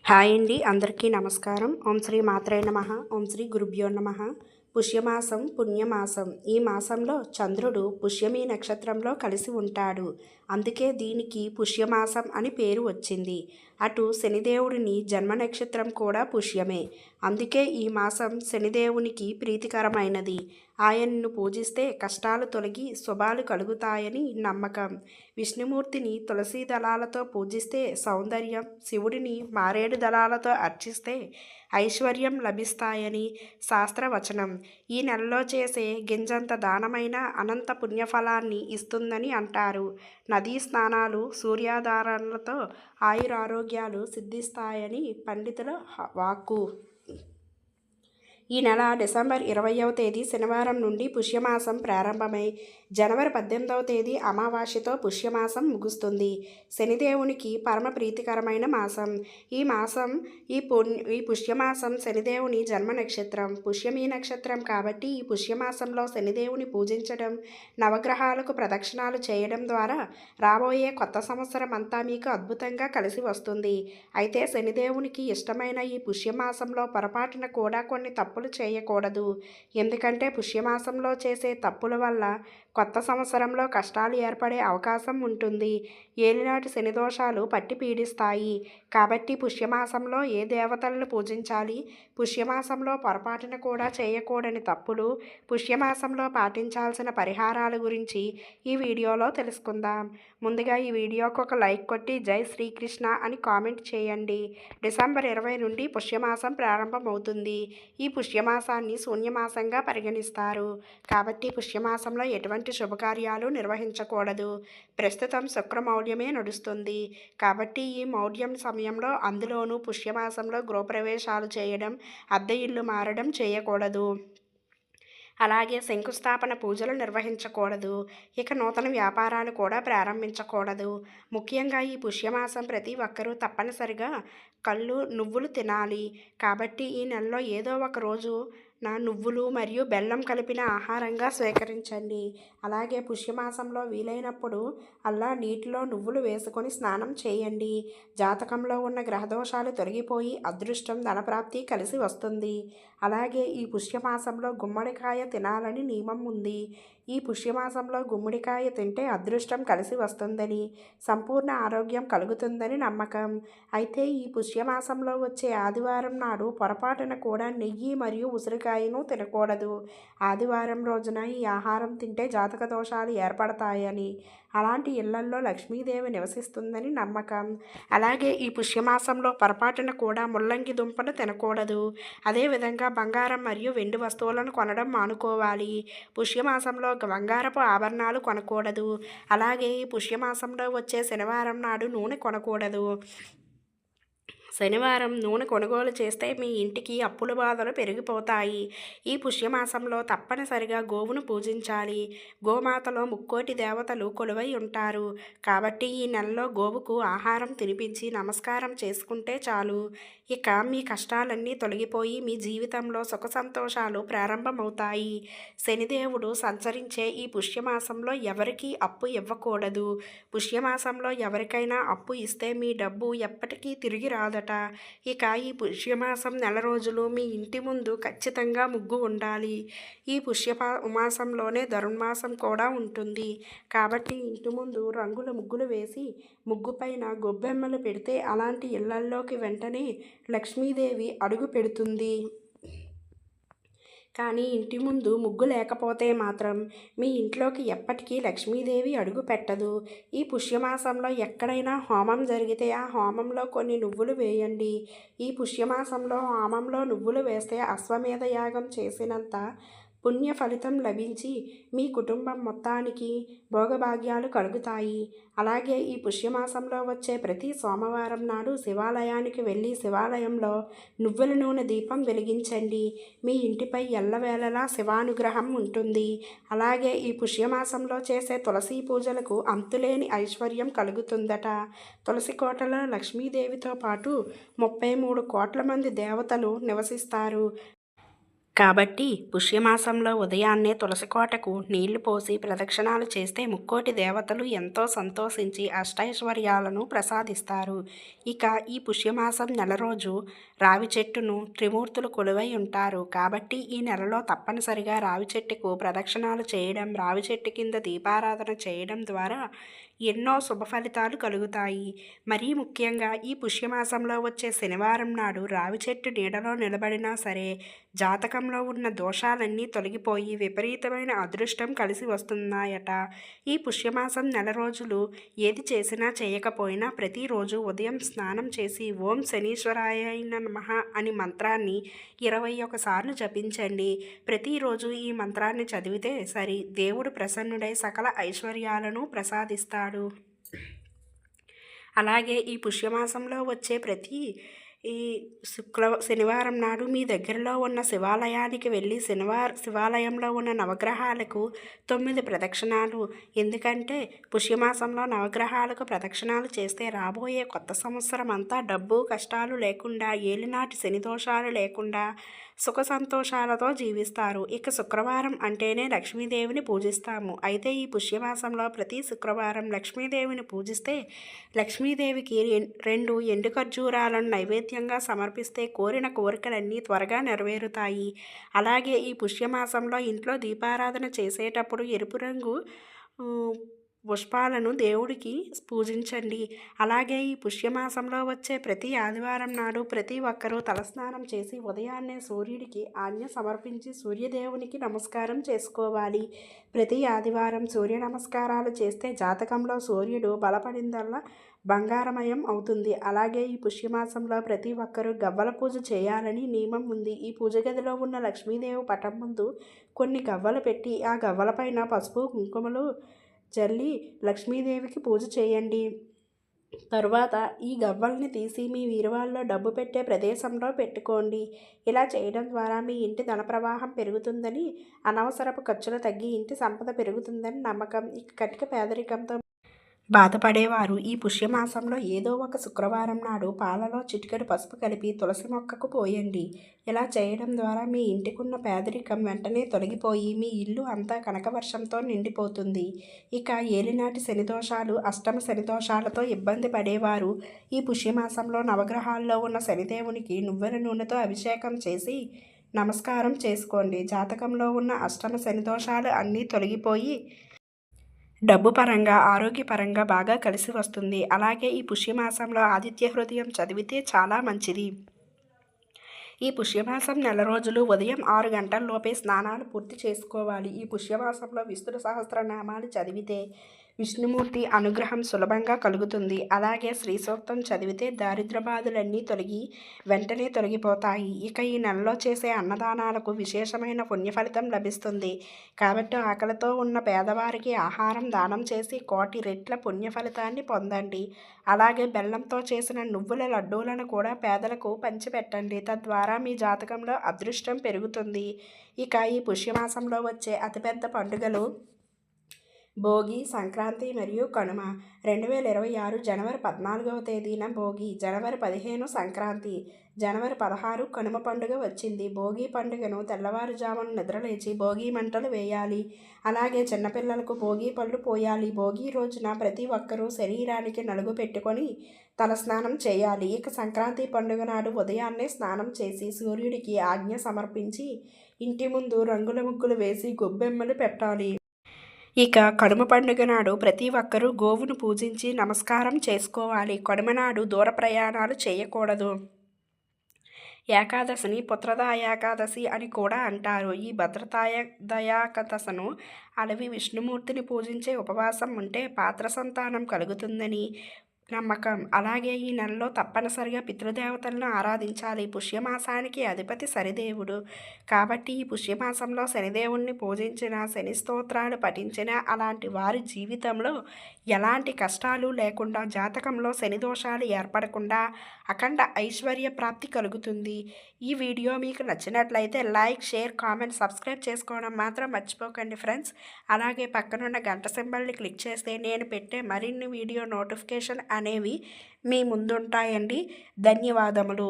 Hi అండి, అందరికీ నమస్కారం. ఓం శ్రీ మాత్రే నమః. ఓం శ్రీ గురుభ్యో నమః. పుష్యమాసం పుణ్యమాసం. ఈ మాసంలో చంద్రుడు పుష్యమి నక్షత్రంలో కలిసి ఉంటాడు. అందుకే దీనికి పుష్యమాసం అని పేరు వచ్చింది. అటు శనిదేవుడిని జన్మ నక్షత్రం కూడా పుష్యమే. అందుకే ఈ మాసం శనిదేవునికి ప్రీతికరమైనది. ఆయన్ను పూజిస్తే కష్టాలు తొలగి శుభాలు కలుగుతాయని నమ్మకం. విష్ణుమూర్తిని తులసి దళాలతో పూజిస్తే సౌందర్యం, శివుడిని మారేడు దళాలతో అర్చిస్తే ఐశ్వర్యం లభిస్తాయని శాస్త్రవచనం. ఈ నెలలో చేసే గింజంత దానమైన అనంత పుణ్యఫలాన్ని ఇస్తుందని అంటారు. నదీ స్నానాలు, సూర్యాధారణలతో ఆయురారోగ్యాలు సిద్ధిస్తాయని పండితుల వాక్కు. ఈ నెల డిసెంబర్ 20వ తేదీ శనివారం నుండి పుష్యమాసం ప్రారంభమై జనవరి 18వ తేదీ అమావాస్యతో పుష్యమాసం ముగుస్తుంది. శనిదేవునికి పరమ ప్రీతికరమైన మాసం ఈ పుష్యమాసం శనిదేవుని జన్మ నక్షత్రం పుష్యమి నక్షత్రం కాబట్టి ఈ పుష్యమాసంలో శనిదేవుని పూజించడం, నవగ్రహాలకు ప్రదక్షిణాలు చేయడం ద్వారా రాబోయే కొత్త సంవత్సరం అంతా మీకు అద్భుతంగా కలిసి వస్తుంది. అయితే శనిదేవునికి ఇష్టమైన ఈ పుష్యమాసంలో పొరపాటున కూడా కొన్ని తప్పులు చేయకూడదు. ఎందుకంటే పుష్యమాసంలో చేసే తప్పుల వల్ల కొత్త సంవత్సరంలో కష్టాలు ఏర్పడే అవకాశం ఉంటుంది. ఏలినాటి శని దోషాలు పట్టి పీడిస్తాయి. కాబట్టి పుష్యమాసంలో ఏ దేవతలను పూజించాలి, పుష్యమాసంలో పొరపాటున కూడా చేయకూడని తప్పులు, పుష్యమాసంలో పాటించాల్సిన పరిహారాల గురించి ఈ వీడియోలో తెలుసుకుందాం. ముందుగా ఈ వీడియోకి ఒక లైక్ కొట్టి జై శ్రీకృష్ణ అని కామెంట్ చేయండి. డిసెంబర్ 20 నుండి పుష్యమాసం ప్రారంభమవుతుంది. ఈ పుష్యమాసాన్ని శూన్యమాసంగా పరిగణిస్తారు. కాబట్టి పుష్యమాసంలో ఎటువంటి శుభకార్యాలు నిర్వహించకూడదు. ప్రస్తుతం శుక్రమౌఢ్యమే నడుస్తుంది. కాబట్టి ఈ మౌఢ్యం సమయంలో, అందులోనూ పుష్యమాసంలో గృహప్రవేశాలు చేయడం, అద్దె ఇల్లు మారడం చేయకూడదు. అలాగే శంకుస్థాపన పూజలు నిర్వహించకూడదు. ఇక నూతన వ్యాపారాలు కూడా ప్రారంభించకూడదు. ముఖ్యంగా ఈ పుష్యమాసం ప్రతి ఒక్కరూ తప్పనిసరిగా నువ్వులు తినాలి. కాబట్టి ఈ నెలలో ఏదో ఒక రోజు నువ్వులు మరియు బెల్లం కలిపిన ఆహారంగా స్వీకరించండి. అలాగే పుష్యమాసంలో వీలైనప్పుడు నీటిలో నువ్వులు వేసుకొని స్నానం చేయండి. జాతకంలో ఉన్న గ్రహదోషాలు తొలగిపోయి అదృష్టం, ధనప్రాప్తి కలిసి వస్తుంది. అలాగే ఈ పుష్యమాసంలో గుమ్మడికాయ తినాలని నియమం ఉంది. ఈ పుష్యమాసంలో గుమ్మడికాయ తింటే అదృష్టం కలిసి వస్తుందని, సంపూర్ణ ఆరోగ్యం కలుగుతుందని నమ్మకం. అయితే ఈ పుష్యమాసంలో వచ్చే ఆదివారం నాడు పొరపాటున కూడా నెయ్యి మరియు ఉసిరికాయను తినకూడదు. ఆదివారం రోజున ఈ ఆహారం తింటే జాతక దోషాలు ఏర్పడతాయని, అలాంటి ఇళ్లల్లో లక్ష్మీదేవి నివసిస్తుందని నమ్మకం. అలాగే ఈ పుష్యమాసంలో పొరపాటున కూడా ముల్లంగి దుంపను తినకూడదు. అదేవిధంగా బంగారం మరియు వెండి వస్తువులను కొనడం మానుకోవాలి. పుష్యమాసంలో బంగారపు ఆభరణాలు కొనకూడదు. అలాగే ఈ పుష్యమాసంలో వచ్చే శనివారం నాడు నూనె కొనకూడదు. శనివారం నూనె కొనుగోలు చేస్తే మీ ఇంటికి అప్పుల బాధలు పెరిగిపోతాయి. ఈ పుష్యమాసంలో తప్పనిసరిగా గోవును పూజించాలి. గోమాతలో ముక్కోటి దేవతలు కొలువై ఉంటారు. కాబట్టి ఈ నెలలో గోవుకు ఆహారం తినిపించి నమస్కారం చేసుకుంటే చాలు. ఇక మీ కష్టాలన్నీ తొలగిపోయి మీ జీవితంలో సుఖ సంతోషాలు ప్రారంభమవుతాయి. శనిదేవుడు సంచరించే ఈ పుష్యమాసంలో ఎవరికీ అప్పు ఇవ్వకూడదు. పుష్యమాసంలో ఎవరికైనా అప్పు ఇస్తే మీ డబ్బు ఎప్పటికీ తిరిగి రాదట. ఇక ఈ పుష్యమాసం నెల రోజులు మీ ఇంటి ముందు ఖచ్చితంగా ముగ్గు ఉండాలి. ఈ మాసంలోనే ధనుర్మాసం కూడా ఉంటుంది. కాబట్టి ఇంటి ముందు రంగుల ముగ్గులు వేసి ముగ్గు పైన గొబ్బెమ్మలు పెడితే అలాంటి ఇళ్లల్లోకి వెంటనే లక్ష్మీదేవి అడుగు పెడుతుంది. కానీ ఇంటి ముందు ముగ్గు లేకపోతే మాత్రం మీ ఇంట్లోకి ఎప్పటికీ లక్ష్మీదేవి అడుగు పెట్టదు. ఈ పుష్యమాసంలో ఎక్కడైనా హోమం జరిగితే ఆ హోమంలో కొన్ని నువ్వులు వేయండి. ఈ పుష్యమాసంలో హోమంలో నువ్వులు వేస్తే అశ్వమేధ యాగం చేసినంత పుణ్య ఫలితం లభించి మీ కుటుంబం మొత్తానికి భోగభాగ్యాలు కలుగుతాయి. అలాగే ఈ పుష్యమాసంలో వచ్చే ప్రతి సోమవారం నాడు శివాలయానికి వెళ్ళి శివాలయంలో నువ్వుల నూనె దీపం వెలిగించండి. మీ ఇంటిపై ఎల్లవేళలా శివానుగ్రహం ఉంటుంది. అలాగే ఈ పుష్యమాసంలో చేసే తులసి పూజలకు అంతులేని ఐశ్వర్యం కలుగుతుందట. తులసి కోటలో లక్ష్మీదేవితో పాటు 33 కోట్ల మంది దేవతలు నివసిస్తారు. కాబట్టి పుష్యమాసంలో ఉదయాన్నే తులసి కోటకు నీళ్లు పోసి ప్రదక్షిణాలు చేస్తే ముక్కోటి దేవతలు ఎంతో సంతోషించి అష్టైశ్వర్యాలను ప్రసాదిస్తారు. ఇక ఈ పుష్యమాసం నెల రోజు రావి చెట్టును త్రిమూర్తులు కొలువై ఉంటారు. కాబట్టి ఈ నెలలో తప్పనిసరిగా రావి చెట్టుకు ప్రదక్షిణాలు చేయడం, రావి చెట్టు కింద దీపారాధన చేయడం ద్వారా ఎన్నో శుభ ఫలితాలు కలుగుతాయి. మరీ ముఖ్యంగా ఈ పుష్యమాసంలో వచ్చే శనివారం నాడు రావి చెట్టు నీడలో నిలబడినా సరే జాతకంలో ఉన్న దోషాలన్నీ తొలగిపోయి విపరీతమైన అదృష్టం కలిసి వస్తున్నాయట. ఈ పుష్యమాసం నెల రోజులు ఏది చేసినా చేయకపోయినా ప్రతిరోజు ఉదయం స్నానం చేసి ఓం శనీశ్వరాయ నమః అని మంత్రాన్ని 21 సార్లు జపించండి. ప్రతిరోజు ఈ మంత్రాన్ని చదివితే సరి దేవుడు ప్రసన్నుడై సకల ఐశ్వర్యాలను ప్రసాదిస్తాడు. అలాగే ఈ పుష్యమాసంలో వచ్చే ప్రతి ఈ శనివారం నాడు మీ దగ్గరలో ఉన్న శివాలయానికి వెళ్ళి శివాలయంలో ఉన్న నవగ్రహాలకు 9 ప్రదక్షిణాలు. ఎందుకంటే పుష్యమాసంలో నవగ్రహాలకు ప్రదక్షిణాలు చేస్తే రాబోయే కొత్త సంవత్సరం అంతా డబ్బు కష్టాలు లేకుండా, ఏలినాటి శని దోషాలు లేకుండా సుఖ సంతోషాలతో జీవిస్తారు. ఇక శుక్రవారం అంటేనే లక్ష్మీదేవిని పూజిస్తాము. అయితే ఈ పుష్యమాసంలో ప్రతి శుక్రవారం లక్ష్మీదేవిని పూజిస్తే లక్ష్మీదేవికి 2 ఎండు ఖర్జూరాలను నైవేద్యంగా సమర్పిస్తే కోరిన కోరికలన్నీ త్వరగా నెరవేరుతాయి. అలాగే ఈ పుష్యమాసంలో ఇంట్లో దీపారాధన చేసేటప్పుడు ఎరుపు రంగు పుష్పాలను దేవుడికి పూజించండి. అలాగే ఈ పుష్యమాసంలో వచ్చే ప్రతి ఆదివారం నాడు ప్రతి ఒక్కరూ తలస్నానం చేసి ఉదయాన్నే సూర్యుడికి ఆజ్ఞ సమర్పించి సూర్యదేవునికి నమస్కారం చేసుకోవాలి. ప్రతి ఆదివారం సూర్య నమస్కారాలు చేస్తే జాతకంలో సూర్యుడు బలపడిందల్లా బంగారమయం అవుతుంది. అలాగే ఈ పుష్యమాసంలో ప్రతి ఒక్కరూ గవ్వల పూజ చేయాలని నియమం ఉంది. ఈ పూజ గదిలో ఉన్న లక్ష్మీదేవి పటం ముందు కొన్ని గవ్వలు పెట్టి ఆ గవ్వలపైన పసుపు కుంకుమలు చల్లి లక్ష్మీదేవికి పూజ చేయండి. తరువాత ఈ గవ్వల్ని తీసి మీ వీరువాల్లో డబ్బు పెట్టే ప్రదేశంలో పెట్టుకోండి. ఇలా చేయడం ద్వారా మీ ఇంటి ధన ప్రవాహం పెరుగుతుందని, అనవసరపు ఖర్చులు తగ్గి ఇంటి సంపద పెరుగుతుందని నమ్మకం. ఇక కటిక పేదరికంతో బాధపడేవారు ఈ పుష్యమాసంలో ఏదో ఒక శుక్రవారం నాడు పాలలో చిటికెడు పసుపు కలిపి తులసి మొక్కకు పోయండి. ఇలా చేయడం ద్వారా మీ ఇంటికున్న పేదరికం వెంటనే తొలగిపోయి మీ ఇల్లు అంతా కనకవర్షంతో నిండిపోతుంది. ఇక ఏలినాటి శనిదోషాలు, అష్టమ శనిదోషాలతో ఇబ్బంది పడేవారు ఈ పుష్యమాసంలో నవగ్రహాల్లో ఉన్న శనిదేవునికి నువ్వుల నూనెతో అభిషేకం చేసి నమస్కారం చేసుకోండి. జాతకంలో ఉన్న అష్టమ శనిదోషాలు అన్నీ తొలగిపోయి డబ్బు పరంగా, ఆరోగ్యపరంగా బాగా కలిసి వస్తుంది. అలాగే ఈ పుష్యమాసంలో ఆదిత్య హృదయం చదివితే చాలా మంచిది. ఈ పుష్యమాసం నెల రోజులు ఉదయం 6 గంటల్లోపే స్నానాలు పూర్తి చేసుకోవాలి. ఈ పుష్యమాసంలో విష్ణు సహస్రనామాలు చదివితే విష్ణుమూర్తి అనుగ్రహం సులభంగా కలుగుతుంది. అలాగే శ్రీ సూక్తం చదివితే దారిద్ర బాధలన్నీ వెంటనే తొలగిపోతాయి. ఇక ఈ నెలలో చేసే అన్నదానాలకు విశేషమైన పుణ్యఫలితం లభిస్తుంది. కాబట్టి ఆకలితో ఉన్న పేదవారికి ఆహారం దానం చేసి 1,000,000 రెట్ల పుణ్యఫలితాన్ని పొందండి. అలాగే బెల్లంతో చేసిన నువ్వుల లడ్డూలను కూడా పేదలకు పంచిపెట్టండి. తద్వారా మీ జాతకంలో అదృష్టం పెరుగుతుంది. ఇక ఈ పుష్యమాసంలో వచ్చే అతిపెద్ద పండుగలు భోగి, సంక్రాంతి మరియు కనుమ. 2026 జనవరి 14వ తేదీన భోగి, జనవరి 15 సంక్రాంతి, జనవరి 16 కనుమ పండుగ వచ్చింది. భోగి పండుగను తెల్లవారుజామున నిద్రలేచి భోగి మంటలు వేయాలి. అలాగే చిన్నపిల్లలకు భోగి పళ్ళు పోయాలి. భోగి రోజున ప్రతి ఒక్కరూ శరీరానికి నలుగు పెట్టుకొని తలస్నానం చేయాలి. ఇక సంక్రాంతి పండుగ నాడు ఉదయాన్నే స్నానం చేసి సూర్యుడికి ఆజ్ఞ సమర్పించి ఇంటి ముందు రంగుల ముగ్గులు వేసి గొబ్బెమ్మలు పెట్టాలి. ఇక కనుమ పండుగ నాడు ప్రతి ఒక్కరూ గోవును పూజించి నమస్కారం చేసుకోవాలి. కనుమ నాడు దూర ప్రయాణాలు చేయకూడదు. ఏకాదశిని పుత్రదా ఏకాదశి అని కూడా అంటారు. ఈ భద్రతాయదయాకదశను అలవి విష్ణుమూర్తిని పూజించే ఉపవాసం ఉంటే పాత్ర సంతానం కలుగుతుందని నమ్మకం. అలాగే ఈ నెలలో తప్పనిసరిగా పితృదేవతలను ఆరాధించాలి. పుష్యమాసానికి అధిపతి శనిదేవుడు. కాబట్టి ఈ పుష్యమాసంలో శనిదేవుణ్ణి పూజించిన, శని స్తోత్రాలు పఠించిన అలాంటి వారి జీవితంలో ఎలాంటి కష్టాలు లేకుండా, జాతకంలో శని దోషాలు ఏర్పడకుండా అఖండ ఐశ్వర్య ప్రాప్తి కలుగుతుంది. ఈ వీడియో మీకు నచ్చినట్లయితే లైక్, షేర్, కామెంట్, సబ్స్క్రైబ్ చేసుకోవడం మాత్రం మర్చిపోకండి ఫ్రెండ్స్. అలాగే పక్కనున్న గంట సింబల్ని క్లిక్ చేస్తే నేను పెట్టే మరిన్ని వీడియో నోటిఫికేషన్ అనేవి మీ ముందుంటాయండి. ధన్యవాదములు.